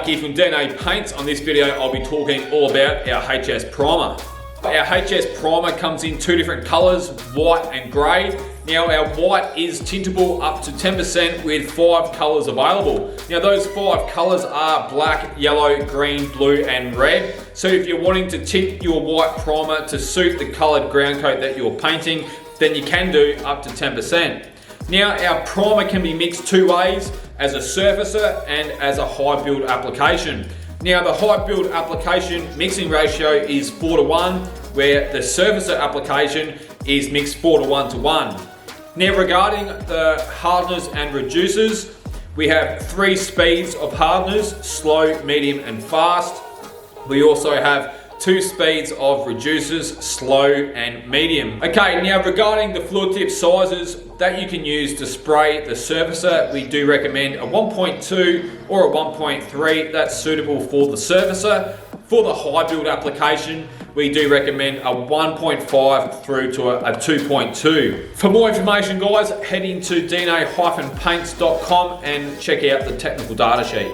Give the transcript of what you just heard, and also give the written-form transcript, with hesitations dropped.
Lucky from DNA Paints. On this video, I'll be talking all about our HS primer. Our HS primer comes in two different colors, white and gray. Now our white is tintable up to 10% with 5 colors available. Now those 5 colors are black, yellow, green, blue and red. So if you're wanting to tint your white primer to suit the colored ground coat that you're painting, then you can do up to 10%. Now our primer can be mixed two ways, as a surfacer and as a high build application. Now the high build application mixing ratio is 4:1, where the surfacer application is mixed 4:1. Now regarding the hardeners and reducers, we have 3 speeds of hardeners, slow, medium and fast. We also have 2 speeds of reducers, slow and medium. Okay, now regarding the fluid tip sizes that you can use to spray the surfacer, we do recommend a 1.2 or a 1.3. That's suitable for the surfacer. For the high build application, we do recommend a 1.5 through to a 2.2. For more information, guys, head into dna-paints.com and check out the technical data sheet.